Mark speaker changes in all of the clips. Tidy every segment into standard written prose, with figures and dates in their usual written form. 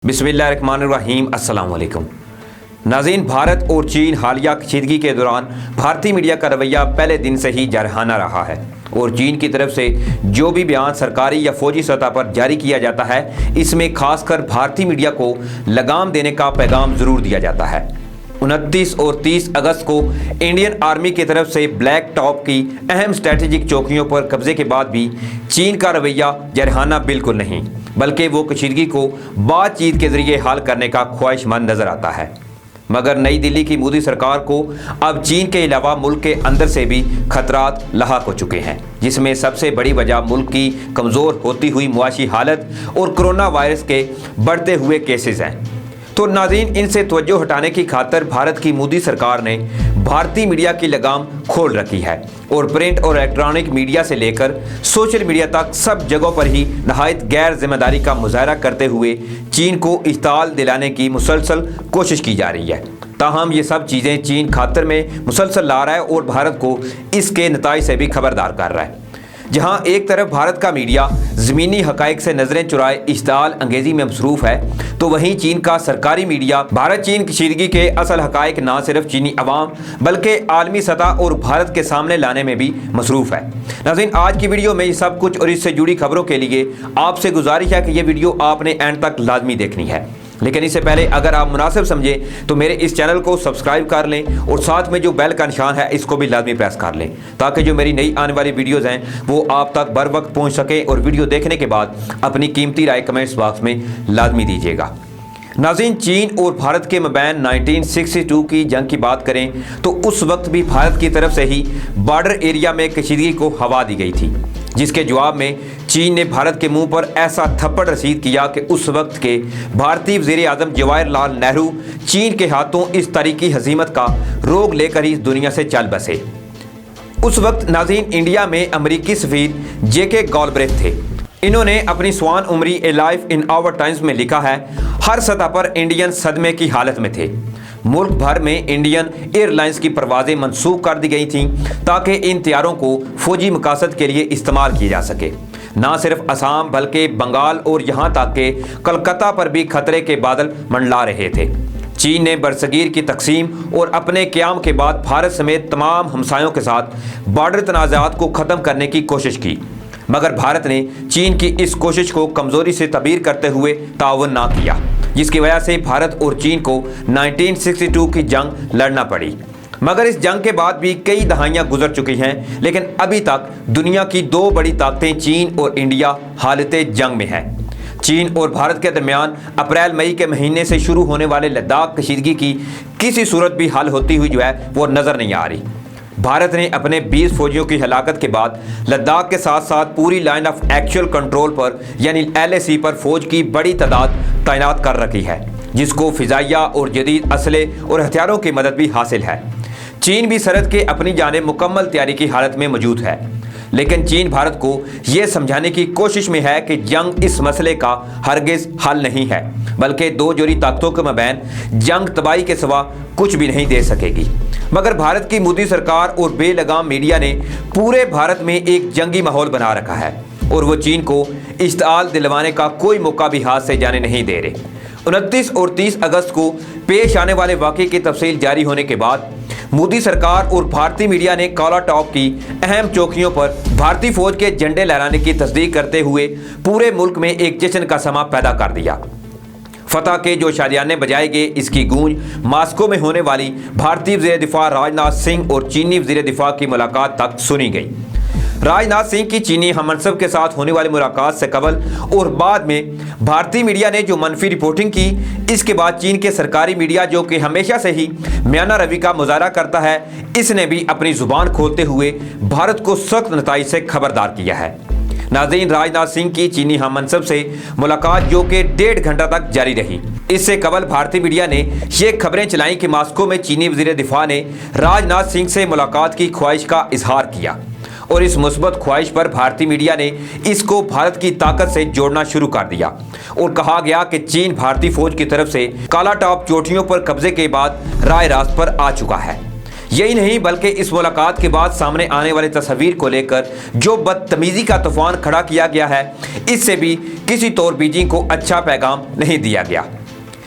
Speaker 1: बिस्मिल्लाहिर्रहमानिर्रहीम। अस्सलाम वालेकुम नाज़रीन, भारत और चीन हालिया कशीदगी के दौरान भारतीय मीडिया का रवैया पहले दिन से ही जारहाना रहा है और चीन की तरफ से जो भी बयान सरकारी या फौजी सतह पर जारी किया जाता है, इसमें खासकर भारतीय मीडिया को लगाम देने का पैगाम ज़रूर दिया जाता है। 29 और 30 अगस्त को इंडियन आर्मी की तरफ से ब्लैक टॉप की अहम स्ट्रेटेजिक चौकियों पर कब्जे के बाद भी चीन का रवैया जरहाना बिल्कुल नहीं, बल्कि वो कशीदगी को बातचीत के जरिए हल करने का ख्वाहिशमंद नजर आता है। मगर नई दिल्ली की मोदी सरकार को अब चीन के अलावा मुल्क के अंदर से भी खतरात लाहक हो चुके हैं, जिसमें सबसे बड़ी वजह मुल्क की कमज़ोर होती हुई मुआशी हालत और कोरोना वायरस के बढ़ते हुए केसेस हैं। तो नाज़रीन, इनसे तवज्जो हटाने की खातिर भारत की मोदी सरकार ने भारतीय मीडिया की लगाम खोल रखी है और प्रिंट और इलेक्ट्रॉनिक मीडिया से लेकर सोशल मीडिया तक सब जगहों पर ही नहायत गैर जिम्मेदारी का मुजाहरा करते हुए चीन को इश्ताल दिलाने की मुसलसल कोशिश की जा रही है। ताहम ये सब चीज़ें चीन खातर में मुसलसल ला रहा है और भारत को इसके नताइज से भी खबरदार कर रहा है। जहां एक तरफ भारत का मीडिया ज़मीनी हक़ाइक़ से नज़रें चुराए इश्ताल अंगेज़ी में मसरूफ़ है, तो वहीं चीन का सरकारी मीडिया भारत चीन कशीदगी के असल हक़ाइक़ न सिर्फ चीनी अवाम बल्कि आलमी सतह और भारत के सामने लाने में भी मसरूफ़ है। नाज़रीन, आज की वीडियो में ये सब कुछ और इससे जुड़ी खबरों के लिए आपसे गुजारिश है कि ये वीडियो आपने एंड तक लाजमी देखनी है। लेकिन इससे पहले अगर आप मुनासिब समझें तो मेरे इस चैनल को सब्सक्राइब कर लें और साथ में जो बेल का निशान है इसको भी लाजमी प्रेस कर लें, ताकि जो मेरी नई आने वाली वीडियोज़ हैं वो आप तक बर वक्त पहुँच सकें। और वीडियो देखने के बाद अपनी कीमती राय कमेंट्स बॉक्स में लाजमी दीजिएगा। नाज़रीन, चीन और भारत के मबैन 1962 की जंग की बात करें तो उस वक्त भी भारत की तरफ से ही बॉर्डर एरिया में कशीदगी को हवा दी गई थी, जिसके जवाब में चीन ने भारत के मुंह पर ऐसा थप्पड़ रसीद किया कि उस वक्त के भारतीय वज़ीर आज़म जवाहरलाल नेहरू चीन के हाथों इस तारीखी हज़ीमत का रोग लेकर ही इस दुनिया से चल बसे। उस वक्त नाज़रीन, इंडिया में अमरीकी सफ़ीर जेके गॉलब्रेथ थे। इन्होंने अपनी स्वान उमरी A Life in Our Times में लिखा है, हर सतह पर इंडियन सदमे की हालत में थे। मुल्क भर में इंडियन एयरलाइंस की परवाज़ें मनसूख कर दी गई थीं ताकि इन तैयारों को फौजी मकासद के लिए इस्तेमाल किया जा सके। ना सिर्फ असम बल्कि बंगाल और यहाँ तक कि कलकत्ता पर भी खतरे के बादल मंडला रहे थे। चीन ने बरसगीर की तकसीम और अपने क़याम के बाद भारत समेत तमाम हमसायों के साथ बॉर्डर तनाज़ात को ख़त्म करने की कोशिश की, मगर भारत ने चीन की इस कोशिश को कमज़ोरी से तबीर करते हुए ताउन ना किया, जिसकी वजह से भारत और चीन को 1962 की जंग लड़ना पड़ी। मगर इस जंग के बाद भी कई दहाइयाँ गुजर चुकी हैं, लेकिन अभी तक दुनिया की दो बड़ी ताकतें चीन और इंडिया हालत जंग में हैं। चीन और भारत के दरमियान अप्रैल मई के महीने से शुरू होने वाले लद्दाख कशीदगी की किसी सूरत भी हल होती हुई जो है वो नज़र नहीं आ रही। भारत ने अपने 20 फौजियों की हलाकत के बाद लद्दाख के साथ साथ पूरी लाइन ऑफ एक्चुअल कंट्रोल पर यानी LAC पर फौज की बड़ी तादाद तैनात कर रखी है, जिसको फ़िज़ाइया और जदीद असले और हथियारों की मदद भी हासिल है। चीन भी सरहद के अपनी जानिब मुकम्मल तैयारी की हालत में मौजूद है, लेकिन चीन भारत को ये समझाने की कोशिश में है कि जंग इस मसले का हरगिज़ हल नहीं है, बल्कि दो जोड़ी ताकतों के मबैन जंग तबाही के सिवा कुछ भी नहीं दे सकेगी। मगर भारत की मोदी सरकार और बेलगाम मीडिया ने पूरे भारत में एक जंगी माहौल बना रखा है और वो चीन को इश्ताल दिलवाने का कोई मौका भी हाथ से जाने नहीं दे रहे। 29 और 30 अगस्त को पेश आने वाले वाक़े की तफसील जारी होने के बाद मोदी सरकार और भारतीय मीडिया ने काला टॉप की अहम चौकियों पर भारतीय फौज के झंडे लहराने की तस्दीक करते हुए पूरे मुल्क में एक जश्न का समा पैदा कर दिया। फतह के जो शादियाने बजाए गए, इसकी गूंज मॉस्को में होने वाली भारतीय वज़ीर दिफा राजनाथ सिंह और चीनी वज़ीर दिफा की मुलाकात तक सुनी गई। राजनाथ सिंह की चीनी हममनसब के साथ होने वाली मुलाकात से कबल और बाद में भारतीय मीडिया ने जो मनफी रिपोर्टिंग की, इसके बाद चीन के सरकारी मीडिया जो कि हमेशा से ही म्याना रवि का मुजाहरा करता है, इसने भी अपनी ज़ुबान खोलते हुए भारत को सख्त नताइज से खबरदार किया है। नाज़रीन, राजनाथ सिंह की चीनी हममनसब से मुलाकात जो कि 1.5 घंटा तक जारी रही। इससे कबल भारतीय मीडिया ने ये खबरें चलाई कि मॉस्को में चीनी वज़ीर दिफा ने राजनाथ सिंह से मुलाकात की ख्वाहिश का इजहार किया और इस मुस्बत ख्वाहिश पर भारतीय मीडिया ने इसको भारत की ताकत से जोड़ना शुरू कर दिया और कहा गया कि चीन भारतीय फौज की तरफ से काला टॉप चोटियों पर कब्जे के बाद राय रास्त पर आ चुका है। यही नहीं बल्कि इस मुलाकात के बाद सामने आने वाले तस्वीर को लेकर जो बदतमीजी का तूफान खड़ा किया गया है, इससे भी किसी तौर बीजिंग को अच्छा पैगाम नहीं दिया गया।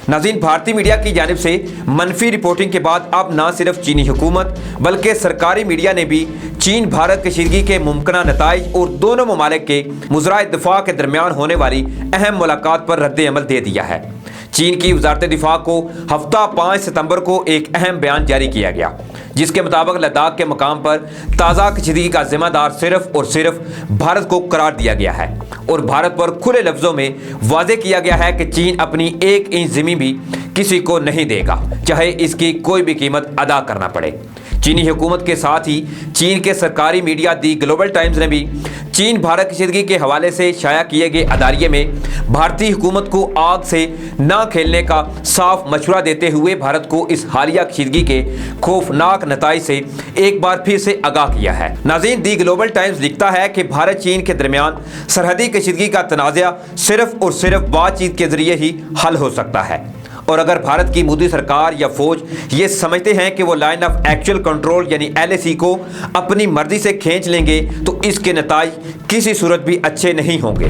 Speaker 1: नाज़रीन, भारतीय मीडिया की जानिब से मनफी रिपोर्टिंग के बाद अब न सिर्फ चीनी हुकूमत बल्कि सरकारी मीडिया ने भी चीन भारत कशीदगी के मुमकिन नताइज और दोनों ममालिक के मुज़राए दिफा के दरमियान होने वाली अहम मुलाकात पर रद्द अमल दे दिया है। चीन की वजारत दिफा को हफ्ता 5 सितंबर को एक अहम बयान जारी किया गया, जिसके मुताबिक लद्दाख के मकाम पर ताज़ा कशीदगी का जिम्मेदार सिर्फ और सिर्फ भारत को करार दिया गया है और भारत पर खुले लफ्ज़ों में वाज़े किया गया है कि चीन अपनी 1 इंच ज़मीन भी किसी को नहीं देगा, चाहे इसकी कोई भी कीमत अदा करना पड़े। चीनी हुकूमत के साथ ही चीन के सरकारी मीडिया दी ग्लोबल टाइम्स ने भी चीन भारत कशीदगी के हवाले से शाया किए गए अदारिये में भारतीय हुकूमत को आग से न खेलने का साफ मशवरा देते हुए भारत को इस हालिया कशीदगी के खौफनाक नताइज से एक बार फिर से आगाह किया है। नाज़रीन, दी ग्लोबल टाइम्स लिखता है कि भारत चीन के दरमियान सरहदी कशीदगी का तनाज़ा सिर्फ और सिर्फ बातचीत के जरिए ही हल हो सकता है और अगर भारत की मोदी सरकार या फौज ये समझते हैं कि वो लाइन ऑफ एक्चुअल कंट्रोल यानी LAC को अपनी मर्जी से खींच लेंगे तो इसके नताइज किसी सूरत भी अच्छे नहीं होंगे।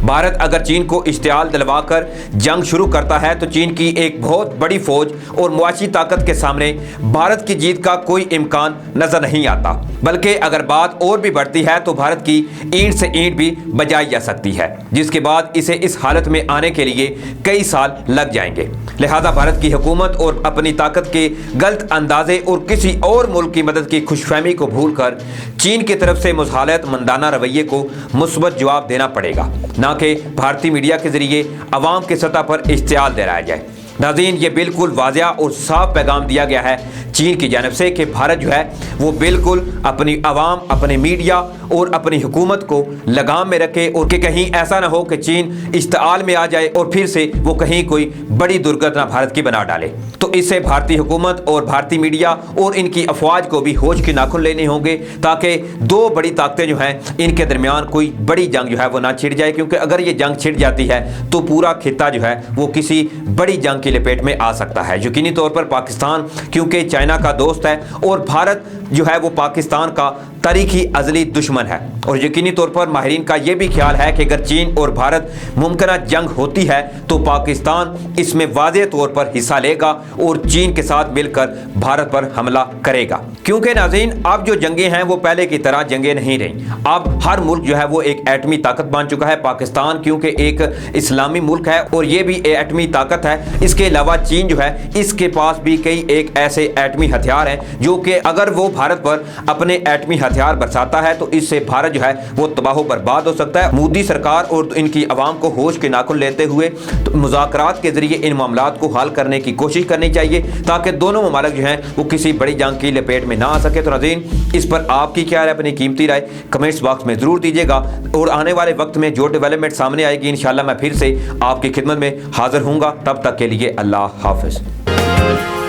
Speaker 1: भारत अगर चीन को इश्तियाल दिलवाकर जंग शुरू करता है तो चीन की एक बहुत बड़ी फौज और मुआशी ताकत के सामने भारत की जीत का कोई इम्कान नजर नहीं आता, बल्कि अगर बात और भी बढ़ती है तो भारत की ईंट से ईंट भी बजाई जा सकती है, जिसके बाद इसे इस हालत में आने के लिए कई साल लग जाएंगे। लिहाजा भारत की हुकूमत और अपनी ताकत के गलत अंदाजे और किसी और मुल्क की मदद की खुशफहमी को भूलकर चीन की तरफ से मुसहालत मंदाना रवैये को मुस्बत जवाब देना पड़ेगा, ना कि भारतीय मीडिया के जरिए अवाम की सतह पर इश्तियाल दिलाया जाए। नाज़रीन, ये बिल्कुल वाज़िया और साफ पैगाम दिया गया है चीन की जानिब से कि भारत जो है वो बिल्कुल अपनी आवाम, अपने मीडिया और अपनी हुकूमत को लगाम में रखे और कि कहीं ऐसा ना हो कि चीन इश्तिआल में आ जाए और फिर से वो कहीं कोई बड़ी दुर्घटना भारत की बना डाले। तो इससे भारतीय हुकूमत और भारतीय मीडिया और इनकी अफवाज को भी होश के नाखुन लेने होंगे ताकि दो बड़ी ताकतें जो हैं इनके दरमियान कोई बड़ी जंग जो है वो ना छिड़ जाए, क्योंकि अगर ये जंग छिड़ जाती है तो पूरा खित्ता जो है वो किसी बड़ी जंग की लपेट में आ सकता है। यकीनी तौर पर पाकिस्तान क्योंकि चाइना का दोस्त है और भारत जो है वो पाकिस्तान का तारीखी अज़ली दुश्मन है और यकीनी तौर पर माहिरीन का ये भी ख्याल है कि अगर चीन और भारत मुमकिन जंग होती है तो पाकिस्तान इसमें वाज़ेह तौर पर हिस्सा लेगा और चीन के साथ मिलकर भारत पर हमला करेगा। क्योंकि नाज़रीन, अब जो जंगें हैं वो पहले की तरह जंगें नहीं रहीं। अब हर मुल्क जो है वो एक एटमी ताकत बन चुका है। पाकिस्तान क्योंकि एक इस्लामी मुल्क है और ये भी एटमी ताकत है। इसके अलावा चीन जो है इसके पास भी कई एक ऐसे एटमी हथियार हैं जो कि अगर वो भारत पर अपने एटमी हथियार बरसाता है तो इससे भारत जो है वो तबाह बर्बाद हो सकता है। मोदी सरकार और इनकी आवाम को होश के नाखुन लेते हुए तो मुज़ाकरात के जरिए इन मामलात को हल करने की कोशिश करनी चाहिए ताकि दोनों ममालिक जो हैं वो किसी बड़ी जंग की लपेट में ना आ सके। तो नाज़रीन, इस पर आपकी क्या है, अपनी कीमती राय कमेंट्स बॉक्स में ज़रूर दीजिएगा और आने वाले वक्त में जो डेवलपमेंट सामने आएगी इंशाल्लाह मैं फिर से आपकी खिदमत में हाजिर हूँगा। तब तक के लिए अल्लाह हाफ़िज़।